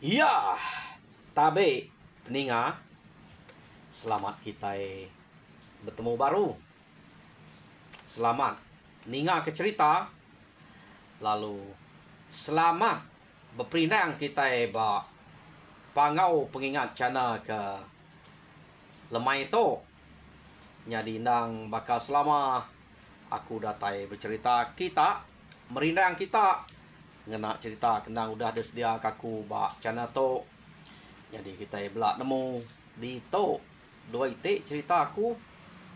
Ya, tabe peninga, selamat kita bertemu baru. Selamat ninga ke cerita. Lalu selamat berperinang kita ba pangau pengingat cana ke lemai itu. Jadi nang bakal selama aku datai bercerita kita merindang kita ngena cerita kenang udah ada sedia kaku ba cana to. Jadi kita belak nemu di to dua itik cerita aku.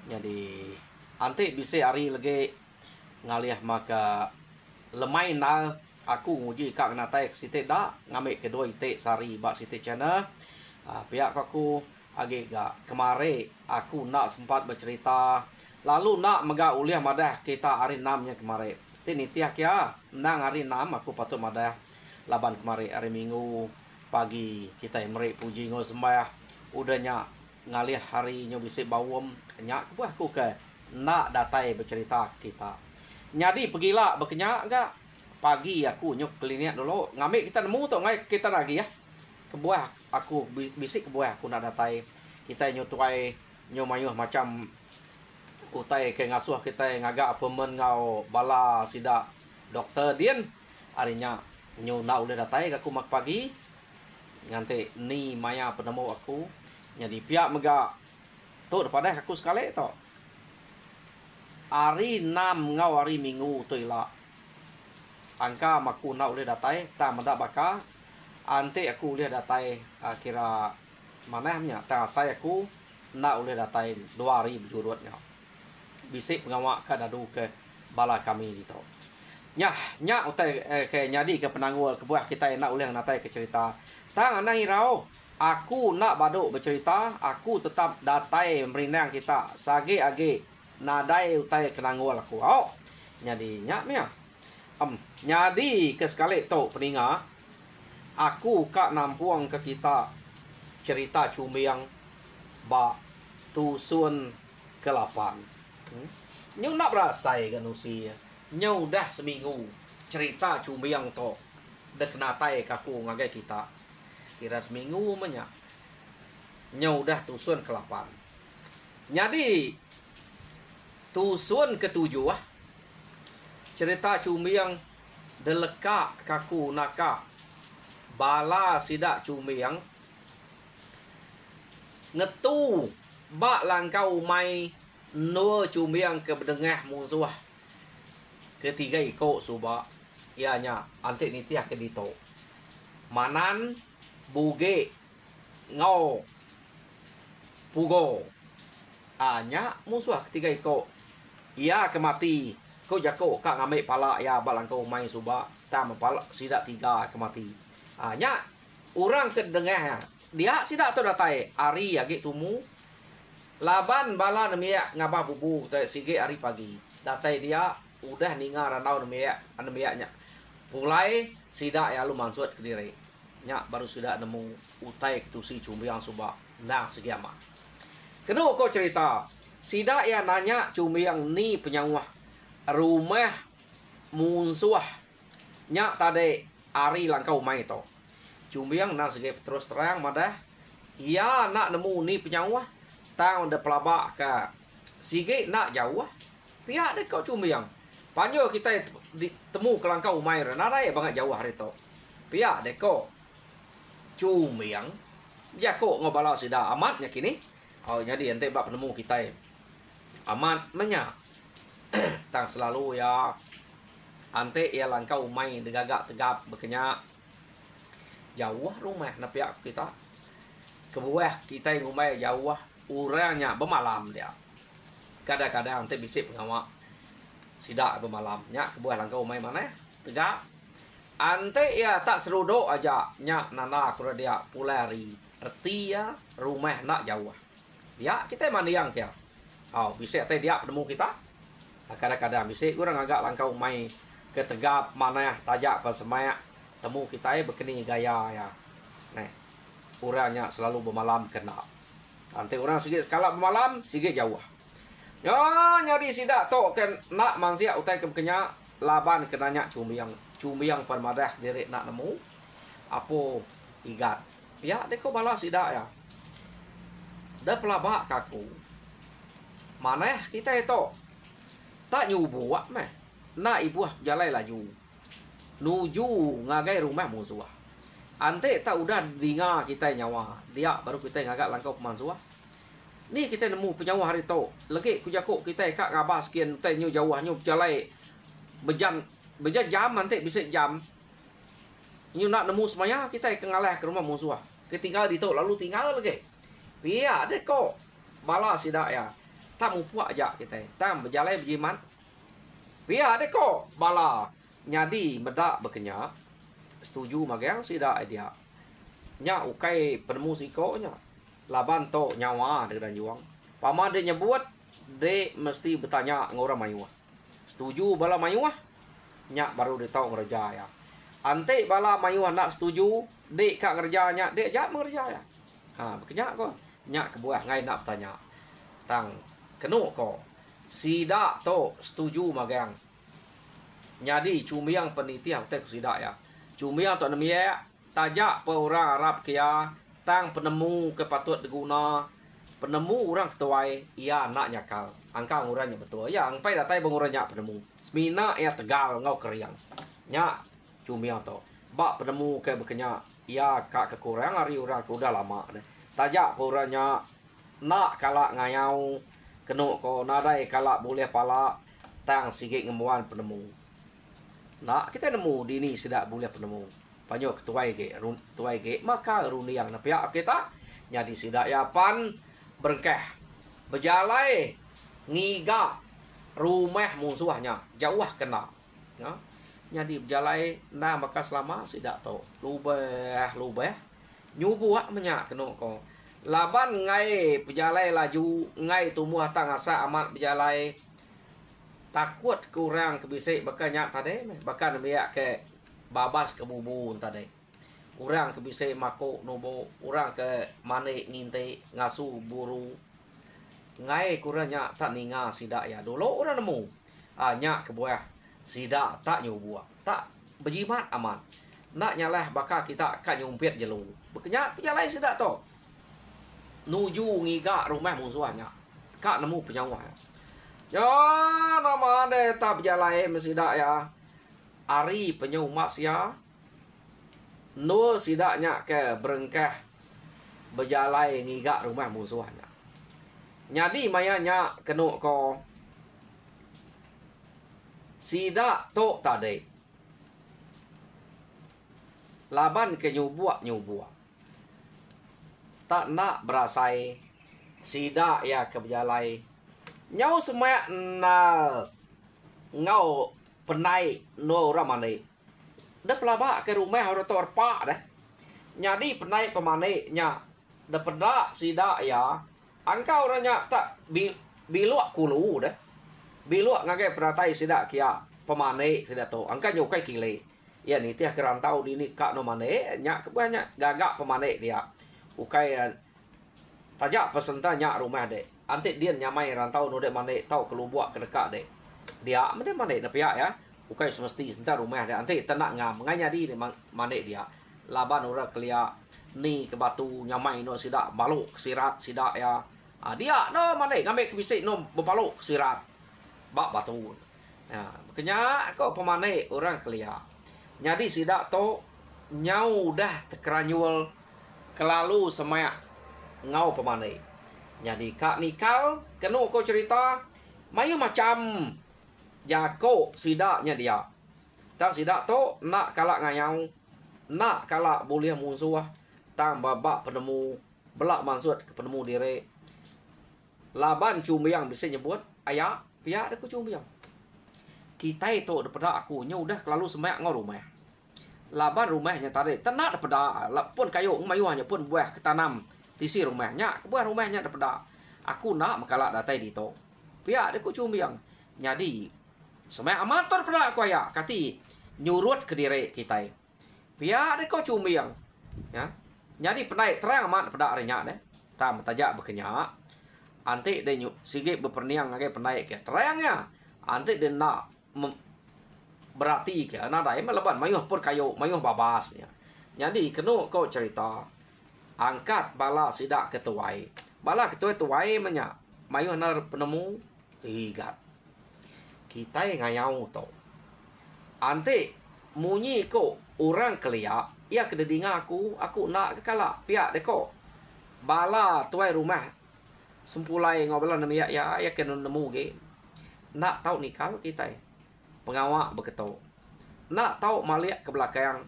Jadi ante bisa hari lagi ngalih maka lemai na aku nguji kak natai sitik dak ngambil kedua itik sari ba sitik cana. Pihak aku age gak kemare aku nak sempat bercerita lalu nak mega uliah madah kita hari 6-nya kemare. Ini tiak ya nang hari 6 aku patut madah laban kemari hari Minggu pagi kita emre puji ngo sembah udahnya ngalih hari nyo bisik bawom nyak buah aku ke nak datai bercerita kita. Jadi pergilah berkenyak gak pagi aku nyok klinik dulu ngambil kita nemu tu ngai kita lagi ya kebuah aku bisik kebuah aku nak datai kita nyotuai nyo mayuh macam utai ke ngasuh kita ngagak pemen ngau bala sida dokter dian harinya nyo nak udah datai aku mak pagi nganti ni maya penemu aku jadi pihak mega tu daripada aku sekali to hari 6 ngau hari Minggu tu ila angka maku nak udah datai ta menda baka ante aku udah datai kira mana nya ta saya aku nak udah datai 2 hari berjurutnya bisik pengawak kadadu ke bala kami di to nya utai ke nyadi ke penanggul kebuah kita nak uleh natai ke cerita tang anang irau aku nak baduk bercerita aku tetap datai merindang kita sage age nadai utai kenanggul aku nyadi nyak mia nyadi ke sekali to peninga aku kak nampuang ke kita cerita cumiang ba tusun ke-8 Nyo nak berasai kan usia Nyo dah seminggu cerita cumiang to dek natai kaku ngagai kita kira seminggu menya Nyo dah tusun ke-8 jadi tusun ke-7 cerita cumiang deleka kaku naka bala sidak cumiang ngetu bak langkau mai no cumiang ke bedengah musuh ketiga iko suba ianya ante nitiah ke dito manan buge ngau pugo anya musuh ketiga iko ia kemati ko jako kak ngambil pala ya balangkau mai suba ta mepala sidak 3 kemati anya orang ke dengah dia sidak tu datai ari agi tumu laban bala nemia ngabah bubu te sige hari pagi datai dia udah ninga ranau nemia nya mulai sida ya lu mansut ke diri nya baru sudah nemu utai ketusi cumbiang suba nah segiama kedua kau cerita sida ya nanya cumbiang ni penyawah rumah munsuah nya tade ari langkau mai to cumbiang na segi terus terang madah ya nak nemu ni penyawah tang udah pelabak ke sige nak jauh pihak dek kau cumiang panjo kita temu ke langkau umai narai banget jauh hari to pihak dek kau cumiang ya kok ngobala sida amatnya kini jadi ente bak penemu kita amat menya tang selalu ya ante ya langkau umai degagak tegap berkenyak jauh rumah na pihak kita kebuah kita yang umai jauh orangnya bermalam dia kadang-kadang nanti bisik pengawak sidak bermalamnya kebuah langkau main mana tegak ante ya tak seruduk aja nyak nana kura dia pulari erti ya rumah nak jauh dia kita mandi yang kia bisik teh dia penemu kita kadang-kadang bisik orang agak langkau main ke tegap mana tajak pasemayak temu kita berkeni gaya ya nih orangnya selalu bermalam kena nanti orang sikit skala malam sikit jauh ya nyari sidak to kan nak mansia utai ke kenya laban kenanya cumiang permadah diri nak nemu apa igat. Ya deko bala sida ya. Da pelabak kaku. Maneh kita itu tak nyubu wak meh. Na ibu jalai laju. Nuju ngagai rumah musuh. Ante tak udah dinga kita nyawa. Dia baru kita ngagak langkau pemansuah. Ni kita nemu penyawa hari tu. Lagi kujakuk kita kak ngabas sekian teh nyu jauh nyu jalai bejam jam nanti bisa jam. Nyu nak nemu semaya kita ke ngalah ke rumah musuh. Ketinggal di tu lalu tinggal lagi. Pia deh kok bala sida ya. Tak mu puak aja kita. Tam berjalai berjiman. Pia deh kok bala nyadi medak berkenyak. Setuju magang sida dia. Nya ukai penemu siko nya. Laban to nyawa dengan juang. Pama dia nyebut de mesti bertanya ngorang mayuah. Setuju bala mayuah? Nya baru dia tahu ngerja ya. Ante bala mayuah nak setuju, dek kak ngerjanya, dek jak mengerja ya. Ha, berkenyak kok. Nya kebuah ngai nak bertanya. Tang kenu ko. Sida to setuju magang. Nyadi cumiang penitiah te sida ya. Cumiang to nemia tajak pe orang Arab kia tang penemu kepatut diguna. Penemu orang ketuai ia nak nyakal. Angka nguranya betul. Ya angpai datai benguranya penemu. Semina ia tegal ngau keriang. Nya cumiang to. Bak penemu ke berkenyak ia kak kekurang hari orang ke udah lama deh. Tajak pe orangnya nak kalak ngayau kenu ko nadai kalak boleh pala tang sigit ngemuan penemu. Nak kita nemu dini sedak boleh penemu. Panyo ketuai ge maka runi yang napiak kita nyadi sidak yapan berkeh berjalai ngiga rumah musuhnya jauh kena ya. Nyadi berjalai na maka selama sidak to lubeh nyubuak menyak kenu ko laban ngai berjalai laju ngai tumuh tang asa amat berjalai takut kurang kebisik bakanya tadi bahkan biak ke babas ke bubu tadi orang kebisik mako nobo orang ke mane nginte ngasu buru ngai kurangnya tak ninga sidak ya dulu orang nemu nya kebuah sidak tak nyubuak tak berjimat aman nak nyalah bakal kita kan nyumpit jelu bekenya berjalai sidak to nuju ngiga rumah musuhnya kak nemu penyawa ya nama ade tak berjalai mesidak ya ari penyu maksya nur sidaknya ke berengkah berjalai ngiga rumah musuhnya nyadi mayanya kenu ko sidak to tadi laban ke nyubuak tak nak berasai sidak ya ke berjalai nyau semua na ngau penai no ramane da pelaba ke rumah ora tor pa dah nyadi penai pemane nya da peda sida ya angka orangnya tak biluak kulu dah biluak ngage peratai sida kia pemane sida to angka nyokai kile ya ni tiah kerantau di ni kak no mane nya kebanyak gagak pemane dia ukai tajak pesentanya rumah de ante dia nyamai rantau no de mane tau kelubuak kedekak de dia mana mana pihak ya ukai semesti sebentar rumah dia ante tenak ngam nganya di mana dia laban ora kelia ni ke batu nyamai no sidak baluk sirat sidak ya dia no mana ngambil kebisik no berbaluk sirat bak batu ya makanya kau pemane orang kelia nyadi sidak to nyau dah tekeranyul kelalu semak ngau pemane nyadi kak nikal kenu kau cerita mayu macam jako sidaknya dia tak sidak to nak kalak ngayau nak kalak boleh musuh tang babak penemu belak maksud ke penemu diri laban cumbiang bisa nyebut ayah pihak aku cumbiang kita itu daripada aku nya udah kelalu semak ngau rumah laban rumahnya tadi tenak daripada pun kayu mayuhnya pun buah ketanam tisi rumahnya buah rumahnya daripada aku nak makalak datai dito pihak aku cumbiang nyadi semak amator pada aku ya kati nyurut ke diri kita pihak kau cumbiang ya jadi penai terang amat pada arinya deh tam tajak berkenyak anti de sigit berperniang ngage penai ke terangnya anti de nak berarti ke nadai meleban mayuh pun kayu mayuh babasnya Jadi kena kau cerita angkat bala sidak ketuai. Bala ketuai tuai banyak. Mayu nar penemu igat. Kita yang ngayau tu. Ante munyi ko orang kelia, ia kena dengar aku nak kekala pihak deko. Bala tuai rumah sempulai ngobrol nama ya kena nemu ke. Nak tahu nikah kita. Pengawak berketuk. Nak tahu maliak ke belakang.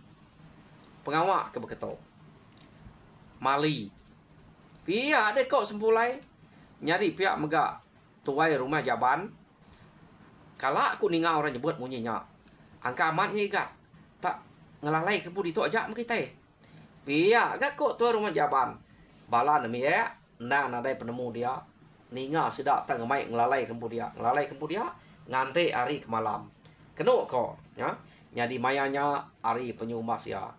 Pengawak ke berketuk. Mali. Pihak deko sempulai. Nyari pihak megak tuai rumah jaban. Kalau aku ningau orang nyebut munyinya. Angka amatnya ikat. Tak ngelalai ke budi tu aja kita. Pihak gak kok tuai rumah jaban. Bala nami ya. Nah nadai penemu dia. Ninga sudah tak ngemai ngelalai ke dia. Ngelalai ke dia. Ngante hari ke malam. Kena kok. Ya. Jadi mayanya hari penyumas ya.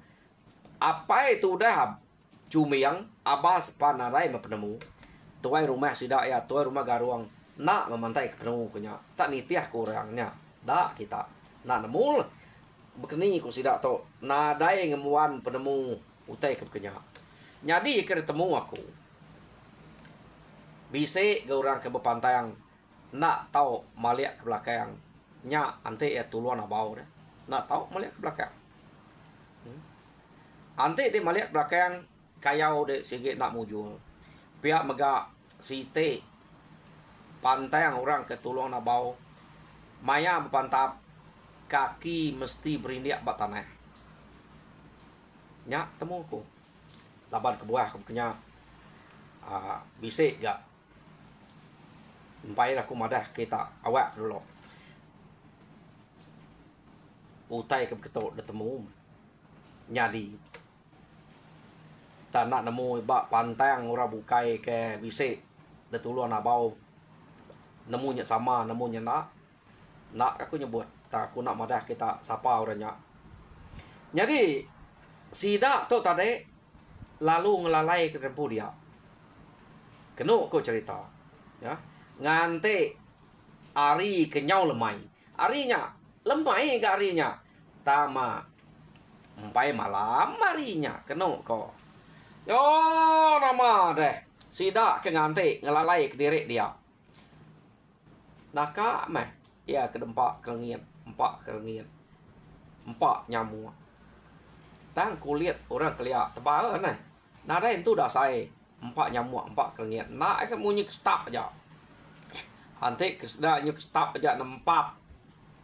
Apa itu dah cumiang abas panarai penemu. Tuai rumah sudah ya. Tuai rumah garuang. Nak memantai ke penemu punya. Tak nitiah kurangnya. Tak kita. Nak nemu. Bekeni ku sidak tu. Nadai ngemuan penemu. Utai ke bekenya. Jadi ketemu aku. Bisa ke orang ke bepantayang. Nak tahu maliak ke belakang. Nya ante ya tuluan abau dah. Nak tahu maliak ke belakang. Ante dia maliak ke belakang. Kayau dia sikit nak mujul. Pihak megak site. Pantayang orang ke tuluan abau. Maya berpantap. Kaki mesti berindiak bat tanah. Nya temu aku. Laban ke buah aku kenya. Bisik gak. Empai aku madah kita awak dulu. Utai ke ketok detemu. Nyadi. Tak nak nemu bak pantang ora bukai ke bisik. Detuluan abau. Nemunya sama, nemunya nak. Nak aku nyebut. Tak aku nak madah kita sapa orangnya. Jadi sidak tu tadi lalu ngelalai ke tempuh dia. Kena kau cerita. Ya. Ngante hari kenyau lemai. Harinya lemai ke harinya. Tama empai malam harinya. Kena kau. Yo nama deh. Sidak ke ngante ngelalai ke diri dia. Naka meh. Ya ke dempak kelengit. Empak kelengit. Empak nyamuk. Tang kulit orang keliak tebal kan. Nada itu dah saya. Empak nyamuk, empak kelengit. Nak kan munyi ke stop aja. Hantik kesedak nyu ke stop aja nempak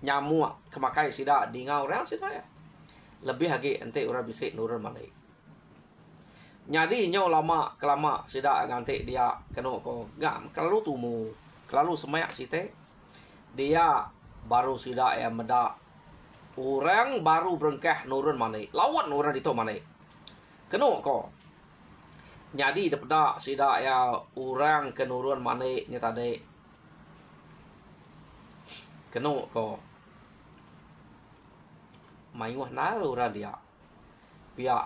nyamuk kemakai sidak dingau orang sidak ya. Lebih lagi ente orang bisik nurun balik. Jadi nyo lama kelama sidak ngantik dia kena ko. Gak kalau tumu, kalau semayak site dia baru sidak ya medak. Orang baru berengkah nurun mana. Lawan orang itu mana. Kena ko. Jadi daripada sidak ya orang ke nurun mana nya tadi. Kena ko. Mayuh nal orang dia. Pihak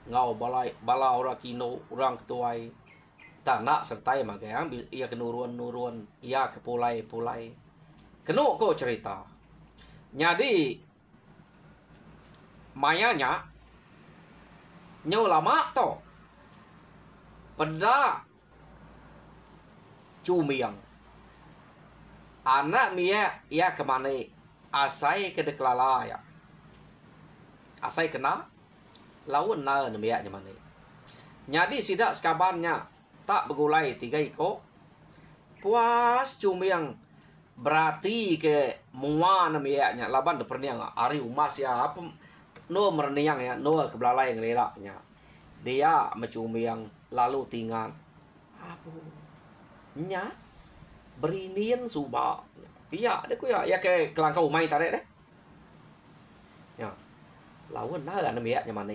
ngau bala orang kino orang ketuai. Tak nak sertai magang ia ke nurun ia ke pulai. Kena ko cerita. Jadi mayanya nyo lama to pada cumiang anak mia ia kemana asai ke deklala ya asai kena lawan na mia mana jadi sidak sekabannya tak begulai 3 iko puas cumiang berarti ke mua mia nya laban de perniang ari umas ya apa no mereniang ya, no kebelalai yang lelaknya. Dia mencumi yang lalu tinggal. Apa? Nya berinian subak. Pihak dia ku ya ke kelangkau umai tarik deh. Ya. Lawan lah kan miaknya mana.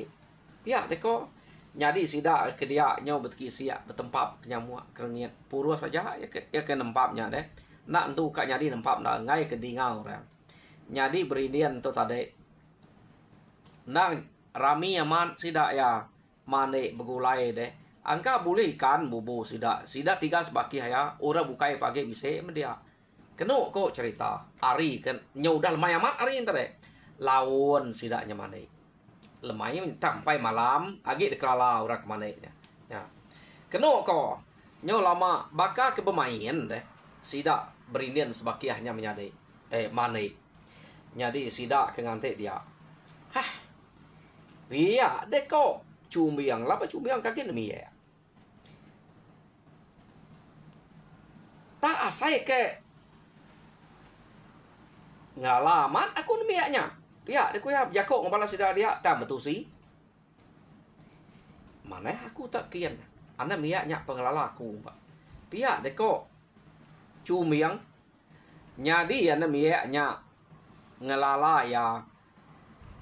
Pihak dia ko jadi sidak ke dia nyo berkisi ya bertempat kenyamuk kerengit purus saja ya ke nempapnya deh. Nak entu kak jadi nempap dah ngai ke dingau orang. Jadi berinian tu tadi. Nah, rami aman sidak ya mane begulai deh. Angka boleh ikan bubu sidak 3 sebaki ya. Orang bukai pagi bisa dia. Kena kok cerita. Ari kan nyo udah lumayan amat ari tadi. Lawan sidaknya mane. lemai sampai malam agi deklala orang kemana ya keno ko nyo lama baka ke bermain deh sida berinian sebakiahnya menyadai mane nyadi sida ke ngante dia hah dia deh ko cumbiang lapa cumbiang kaki demi ya tak asai ke ngalaman aku nemiaknya pihak deku ya jakok ngapala sida dia tak betul sih mana aku tak kian anda miaknya pengelola aku pak pihak deko cumiang nyadi anda miaknya ngelala ya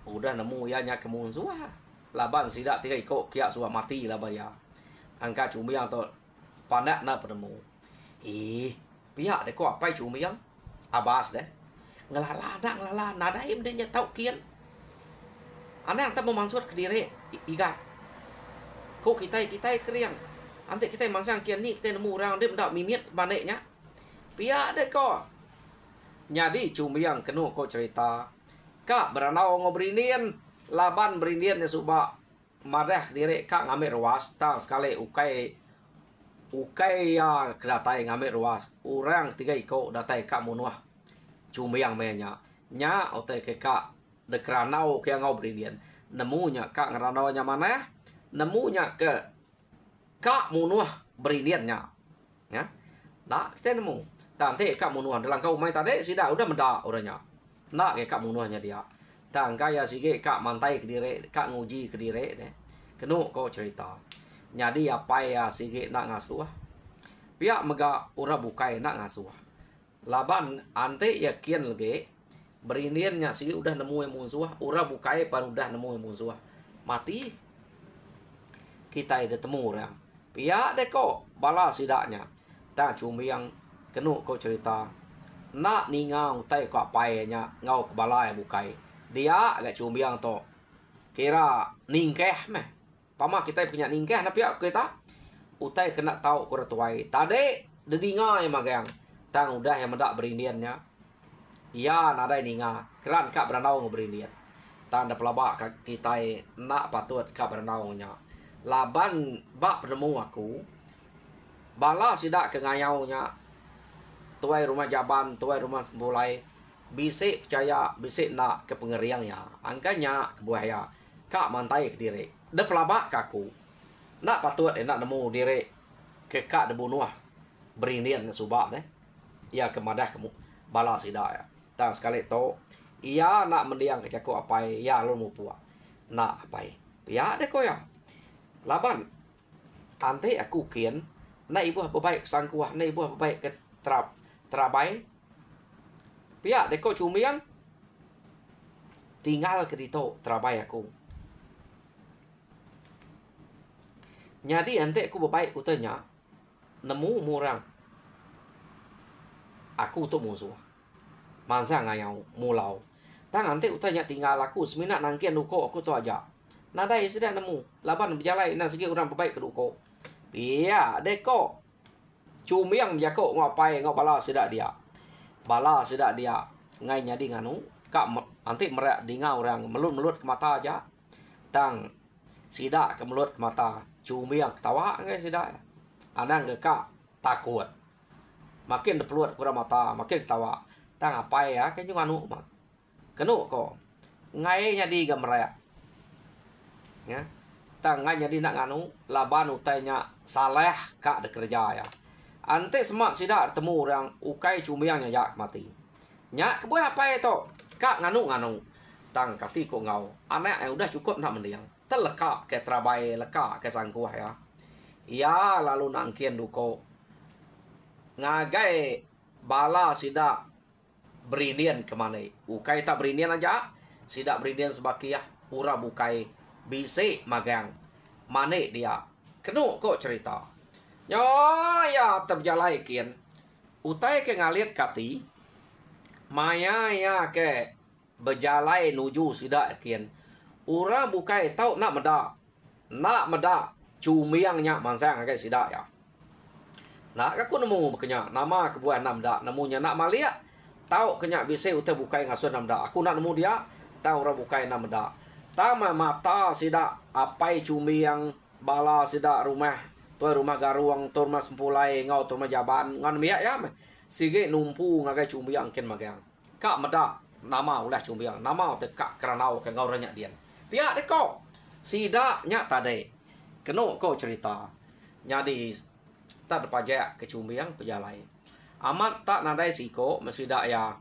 udah nemu ya nya kemunsuah laban sida tiga iko kia suah mati lah ya angka cumiang atau pandak na penemu pihak deko apa cumiang abas deh ngelala nada im dia tahu kian anak tak memansur ke diri iga kok kita keriang nanti kita masang kian ni kita nemu orang dia mendak minit baneknya pihak deh kok nyadi cumiang kenu kok cerita kak beranau ngobrinin laban berinian ya suba madah diri kak ngambil ruas tang sekali ukai ya kedatai ngambil ruas orang tiga iko datai kak munuah cumiang menya nya ote ke kak de kranau ke ngau brilian nemunya kak ngeranau nya mana nemunya ke kak munuah brilian nya ya nak kita nemu tante kak munuah dalam kau main tadi sida udah menda orangnya nak ke kak munuahnya dia tang kaya sige kak mantai ke diri kak nguji ke diri deh kenu kau cerita nyadi apa ya sige nak ngasuh pihak mega ura bukai nak ngasuh laban ante yakin lagi beriniannya sih udah nemu yang musuh ura bukai pan udah nemu yang musuh mati kita ada temu orang pihak deko bala sidaknya ta cumi yang kenu kau cerita nak ningau tai ko apainya ngau ke bala yang bukai dia agak cumi yang to kira ningkeh meh pama kita punya ningkeh na pihak kita utai kena tahu ko tuai tade dedinga yang magang tang udah yang mendak beriniannya iya nada ninga keran kak beranau ngobrinian tang da pelabak kita nak patut kak beranau nya laban bak penemu aku bala sidak ke ngayau nya tuai rumah jaban tuai rumah mulai bisik percaya bisik nak ke pengeriang ya angkanya ke buaya kak mantai ke diri da pelabak kaku nak patut nak nemu diri ke kak de bunuh berinian subak deh ia kemadah kamu balas ida ya tang sekali to ia nak mendiang ke cako apa ya lo mau puak nak apa ya deh ko ya laban tante aku kian na ibu apa baik sangkuah na ibu apa baik ke terabai pihak deh ko cumiang tinggal ke dito terabai aku nyadi ante aku baik utanya nemu murang aku untuk musuh masa ngayau mulau tang ante utanya tinggal aku semina nangkian duko aku tu aja nadai sudah nemu laban berjalan na segi orang baik ke duko iya deko cumiang jako ngapai ngabala sedak dia bala sedak dia ngai nyadi nganu kak nanti merak dinga orang melut ke mata aja tang sidak ke melut ke mata cumiang ketawa ngai sidak anang ke kak takut makin depeluat kurang mata makin ketawa tang apa ya kan juga anu mak kenu kok ngai nyadi gamraya ya tang ngai nyadi nak nganu laban utainya saleh kak de kerja ya ante semak sidak temu orang ukai cumiang nyak mati nyak kebuah apa itu kak nganu tang kasih kok ngau anak udah cukup nak mendiang teleka ke terabai leka ke sangkuah ya iya lalu nangkian duko ngagai bala sida berinian kemana ukai tak berinian aja sida berinian sebakiah pura bukai bisi magang mane dia kenu kok cerita nyo ya terjalai kian utai ke ngalir kati maya ya ke berjalai nuju sida kian ura bukai tau nak meda cumiangnya mansang agak sida ya nak aku nemu kenya nama kebuah namda nemunya nak malia tahu kenya bisa uta bukai ngasun namda aku nak nemu dia tahu orang bukai namda Tama mata sida apai cumiang bala sida rumah tuai rumah garuang tur mas sempulai ngau tur jaban ngan mia ya me sige numpu ngagai cumiang ken magang ka meda nama ulah cumiang nama te ka kranau ke ngau ranya dian pia de ko sida nya tade keno ko cerita nyadi tak pajak ke cumiang pejalai amat tak nadai siko mesida ya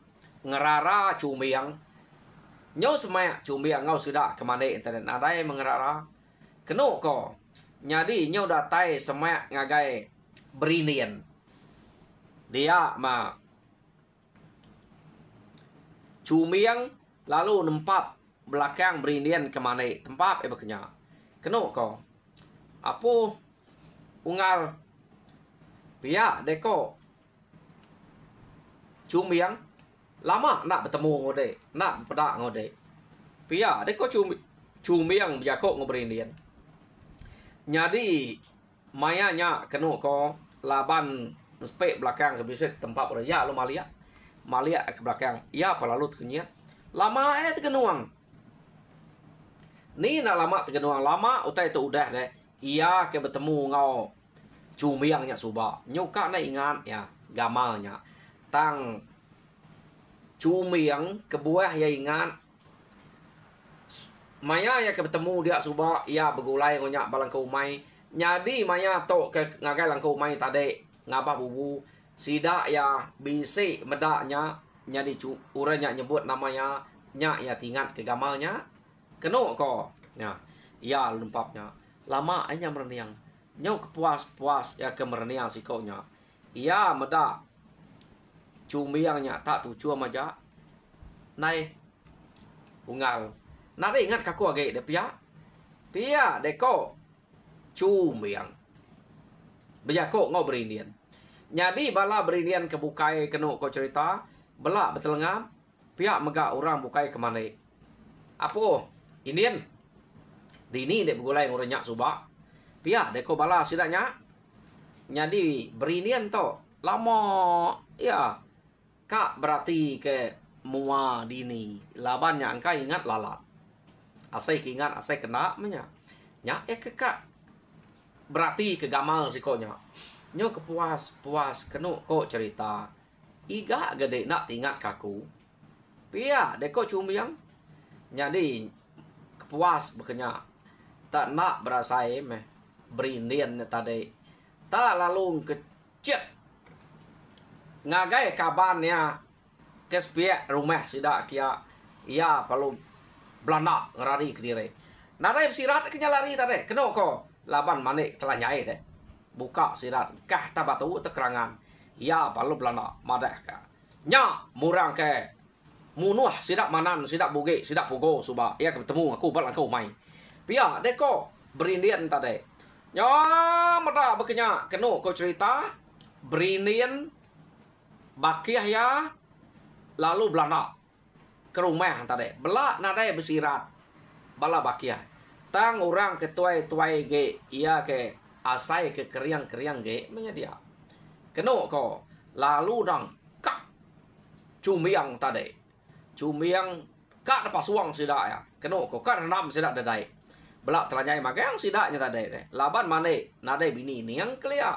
ngerara cumiang nyau semak cumiang ngau sudah kemana internet nadai mengerara keno ko nyadi nyau datai semak ngagai berinian dia ma cumiang lalu nempat belakang berinian kemana tempat bekenya keno ko apu ungal pia deko cumiang lama nak bertemu ngode nak pada ngode pia deko cumiang jako ngobrinian nyadi mayanya keno ko laban spek belakang ke bisa tempat raya lo malia ke belakang ya palalu tenya lama terkenuang ni nak lama terkenuang lama utai tu udah deh ia ke bertemu ngau cumiangnya suba nyuka na ingat ya gamalnya tang cumiang kebuah ya ingat maya ya ke bertemu dia suba ia begulai ngonyak balangkau mai nyadi maya to ke ngagai langkau mai tade ngabah bubu sida ya bisi medaknya nyadi uranya nyebut namanya nya ya tingat ke gamalnya keno ko ya ia lempapnya lama hanya mereniang nyau kepuas-puas ya ke mereniang sikonya ia medak cumiangnya tak tuju maja nai ungal nada ingat kaku age de pia deko cumiang bejako ngau berinian nyadi bala berinian kebukai keno ko cerita bela betelengam pia mega orang bukai kemana apo indian dini dek begulai ngurenya suba pia deko bala sidanya nyadi berinian to lama ya kak berarti ke mua dini labannya angka ingat lalat asai ingat asai kena menya nya ke kak berarti ke gamal sikonya nyo kepuas keno ko cerita iga gede nak tingat kaku pia deko cumiang nyadi kepuas bekenya tak nak berasai meh berinian tadi tak lalu kecet ngagai kabannya kespiak rumah sida kia ia perlu Belanda ngerari ke diri nadai sirat kenya lari tadi keno ko laban manik telah nyai deh buka sirat kah tabatu tekerangan ia perlu Belanda madah ka nya murang ke munuh sidak manan sidak buge sidak pugo suba ia ketemu aku balang kau mai pia deko berindian tadi nya mada bekenya keno ko cerita berindian bakiah ya lalu Belanda ke rumah tadi belak nadai bersirat bala bakiah tang orang ketuai ge ia ke asai ke keriang ge menyedia keno ko lalu dang kak cumiang tadi cumiang kak dapat suang sida ya keno ko kak renam sida dadai belak telanyai magang sidanya tadi deh laban mane nadai bini ni yang kelia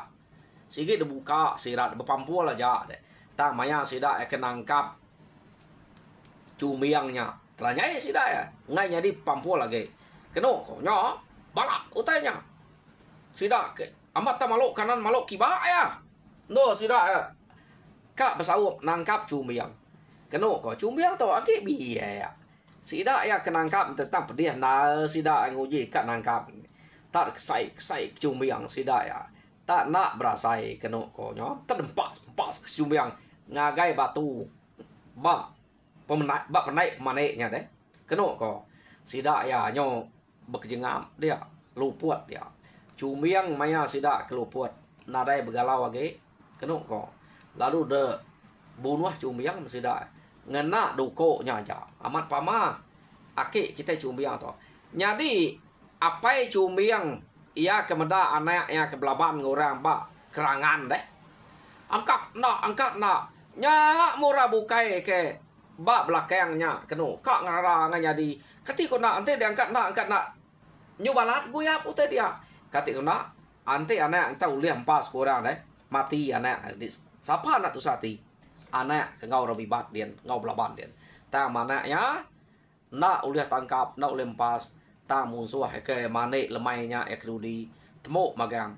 sige dibuka sirat berpampul aja deh tang maya sida ya kenangkap cumiangnya telanyai sida ya ngai jadi pampul lagi keno ko nya balak utainya sida ke amat ta malok kanan malok kiba ya no sida ya kak besau nangkap cumiang keno ko cumiang to ake biaya sida ya kenangkap tetap pedih na sida nguji kak nangkap tak kesai cumiang sida ya tak nak berasai keno ko nya terdempas cumiang ngagai batu ba pemenak ba penaik pemaneknya deh keno ko sida ya nyo bekejengam dia luput dia cumiang maya sida keluput nadai begalau lagi keno ko lalu de bunuh cumiang sida ngena duko nya aja amat pama aki kita cumiang to nyadi apai cumiang ia kemeda anak yang kebelaban ngorang ba kerangan deh angkat nak nya murah bukai ke Bak belakangnya kenu kak ngarang jadi ketika nak ante dia angkat nak nyubalat gue ya putar dia ketika nak ante anak kita uliah pas kurang deh mati anak siapa anak tu sati anak ke ngau rabibat dia ngau belaban dia ta mana ya nak uliah tangkap nak uliah pas ta musuh ke mane lemainya ekrudi temu magang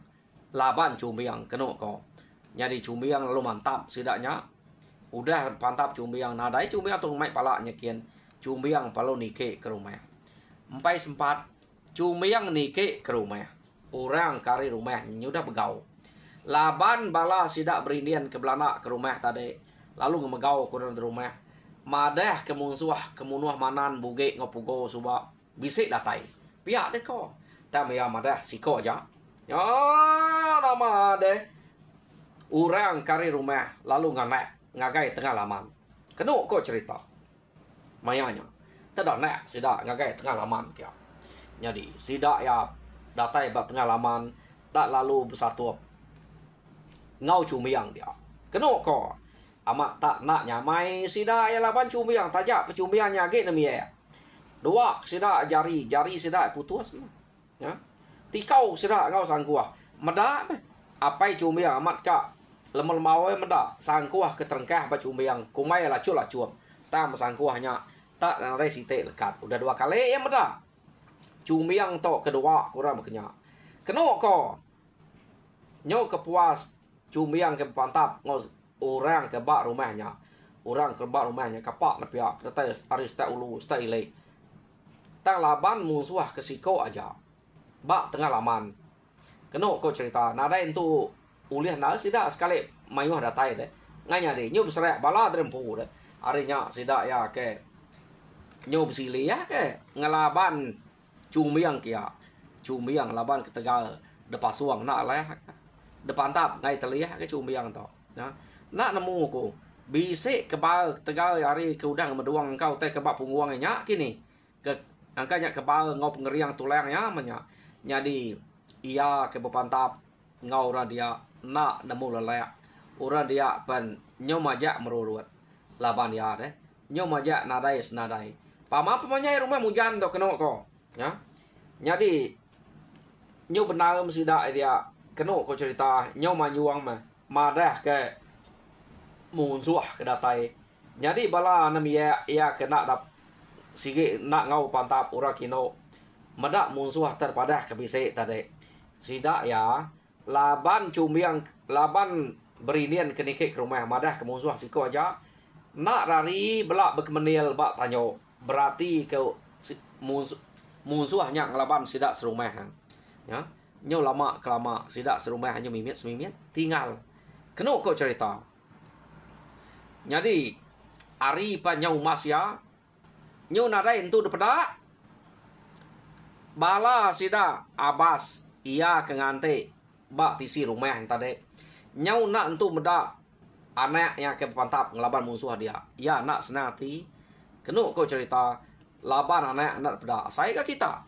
laban cumbiang kenu ko jadi cumbiang lalu mantap setidaknya udah pantap cumbiang nadai cumbiang tu mai pala nyekian cumbiang palu nike ke rumah empai sempat cumbiang nike ke rumah orang kari rumah nyudah begau laban bala sidak berindian ke belana ke rumah tadi lalu ngemegau kurang di rumah madah kemunsuah kemunuh manan buge ngopugo suba bisik datai pihak deh ko tapi ya madah siko aja ya nama deh orang kari rumah lalu ngagai tengah laman kenu ko cerita mayanya tidak nak sidak ngagai tengah laman kia jadi sidak ya datai bat tengah laman tak lalu bersatu ngau cumbiang dia kenu ko amat tak nak nyamai sidak ya laban cumbiang tajak pecumbiangnya ge nemi ya dua sidak jari sidak putus ya tikau sidak ngau sangkuah medak apa cumbiang amat kak lemel mawe menda sangkuah keterengkah baca umbiang kumai lacul tam sangkuahnya tak resite lekat udah 2 kali ya meda cumbiang to kedua kurang bekenya keno ko nyo kepuas cumbiang ke pantap ngos orang ke bak rumahnya kapak na pihak data aris ta ulu sta ile tang laban musuh kesiko aja bak tengah laman keno ko cerita nada itu uliah nal sida sekali mayuh datai deh nganya deh nyob serak bala drempu deh arinya sida ya ke nyob sili ya ke ngelaban cumbiang laban ke tegal de pasuang nak lah de pantap ngai teliah ke cumbiang to ya nak nemu ko bisik ke bal tegal hari ke udang meduang kau teh ke bak pungguangnya kini ke angkanya ke bal ngop ngeriang tulangnya menya jadi iya ke bepantap ngau dia nak nemu lelak orang dia pan nyomaja merurut laban dia deh nyomaja nadai senadai pama pemanya rumah mujan to keno ko ya jadi nyo benar mesti dak dia keno ko cerita nyo manyuang mah madah ke munsuah ke datai jadi bala nam ya kena dap sige nak ngau pantap ora kino madak munsuah terpadah ke bisik tadi sidak ya laban cumbiang laban berinian kenikik ke rumah madah ke musuh siko aja nak rari belak berkemenil bak tanyo berarti ke musuhnya ngelaban sidak serumah ya nyo lama kelama sidak serumah hanya mimit semimit tinggal kenu ko cerita jadi ari pa nyau mas ya nyo nadai entu depeda bala sida abas iya kengante bak tisi rumah yang tadi nyau nak entu meda anak yang ke pantap ngelaban musuh dia ya nak senati kenu ko cerita laban anak peda saya ke kita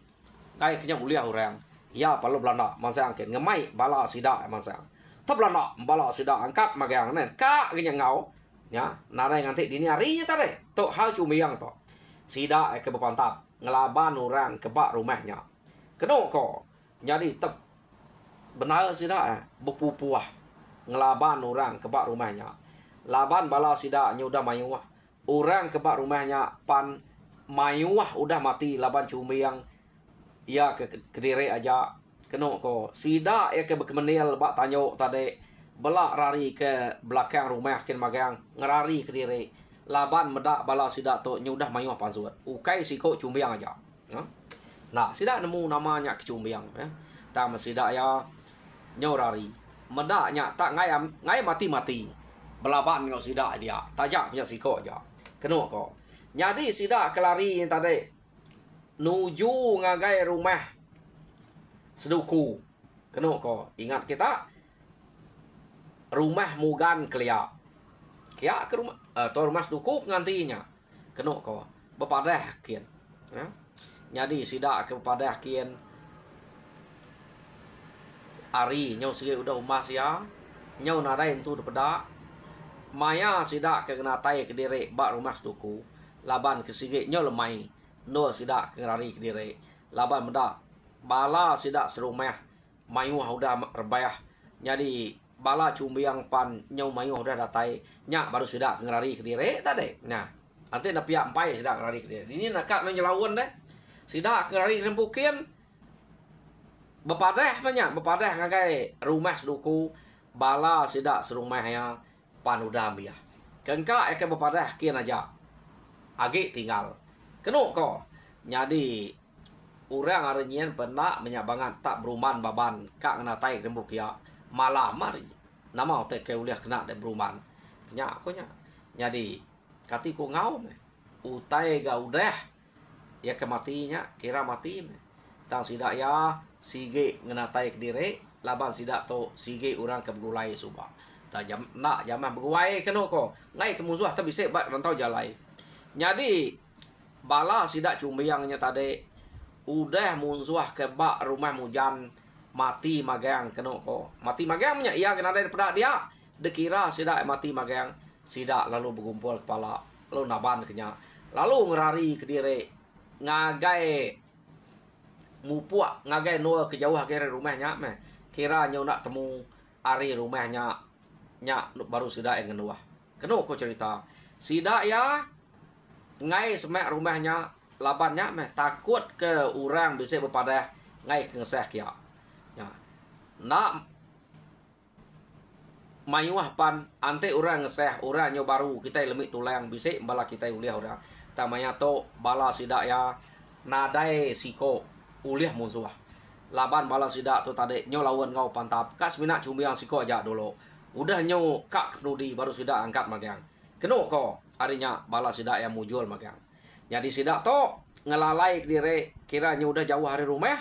kayak kenya uliah orang ya perlu belanda masa angkat ngemai bala sida masa tak belanda bala sida angkat magang nen kak kenya ngau ya nara nganti dini harinya tadi tok hal cumbiang to sida ke pantap ngelaban orang ke bak rumahnya kenu ko jadi tep benar sida bepupuah ngelaban orang ke bak rumahnya laban bala sida udah mayuah orang ke bak rumahnya pan mayuah udah mati laban cumbiang ya ke kediri aja keno ko sida ya ke bekemenil bak tanyo tadi belak rari ke belakang rumah kin magang ngerari kediri laban medak bala sida to udah mayuah pazut ukai siko cumbiang aja nah sida nemu namanya kecumbiang ya ta sida ya nyorari medaknya tak ngai mati belaban ngau sida dia tajak punya siko aja kenu ko jadi sida kelari tadi nuju ngagai rumah seduku kenu ko ingat kita rumah mugan kelia kia ke rumah to rumah seduku ngantinya kenu ko bepadah kian ya jadi sida ke bepadah kian ari nyau sige udah umas ya nyau nada itu peda maya sidak ke genatai ke dire bak rumah seduku laban ke sigit nyo lemai no sidak ke ngerari ke dire laban meda bala sidak serumah mayu udah rebayah jadi bala cumbiang pan nyau mayu udah datai nyak baru sidak ke ngerari ke dire tadi nah nanti na pihak empai sidak ngerari ke dire ini nak no nyelawan deh sidak ke ngerari rembukin bepadeh banyak bepadeh ngagai rumah seduku bala sidak serumah yang pan udah ambil kengka eke bepadeh kian aja agi tinggal kenu ko jadi orang arenyen pernah banyak banget tak beruman baban kak ngatai rembuk ya malah mari nama otek ke uliah kena de beruman nya ko nya jadi kati ko ngau me utai ga udah ya kematinya kira mati me tang sidak ya sige ngenatai ke dire laban sidak to sige orang ke begulai suba ta jam nak jamah beguai keno ko ngai ke musuh ta bisa bat rantau jalai jadi bala sidak cumbiangnya tadi udah musuh ke bak rumah mujan mati magang keno ko mati magangnya iya kena dari pada dia dekira sidak mati magang sidak lalu berkumpul kepala lalu naban kenya lalu ngerari ke dire ngagai mupuak ngagai no kejauh akhir rumahnya meh kira nyo nak temu ari rumahnya nya baru sidak yang kedua keno ko cerita sidak ya ngai semek rumahnya labannya meh takut ke orang bisa berpadah ngai ke ngeseh kia ya nak mayuah pan ante orang ngeseh orang nyo baru kita lemik tulang bisa bala kita uliah orang tamanya to bala sidak ya nadai siko uliah musuh laban bala sidak tu tadi nyo lawan ngau pantap kas minak cumbiang siko aja dulu udah nyo kak nudi baru sidak angkat magang keno ko arinya bala sidak yang mujul magang jadi sidak to ngelalai ke dire kira nyo udah jauh hari rumah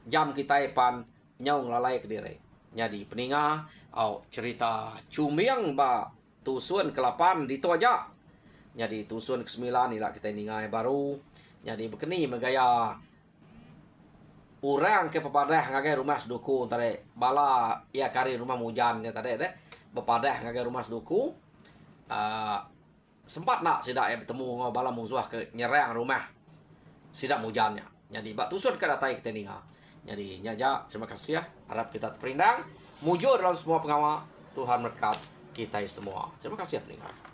jam kita pan nyo ngelalai ke dire jadi peninga au cerita cumbiang ba tusun ke-8 di tu aja jadi tusun ke-9 ila kita ningai baru jadi bekeni megaya orang ke pepadah ngagai rumah seduku tadi bala ya kari rumah mujan ya tadi deh bepadah ngagai rumah seduku sempat nak sidak ya bertemu ngau bala musuh ke nyerang rumah sidak mujannya jadi bak tusun ke datai kita ninga jadi nyaja terima kasih ya harap kita terperindang mujur dalam semua pengawal Tuhan berkat kita semua terima kasih ya pendengar.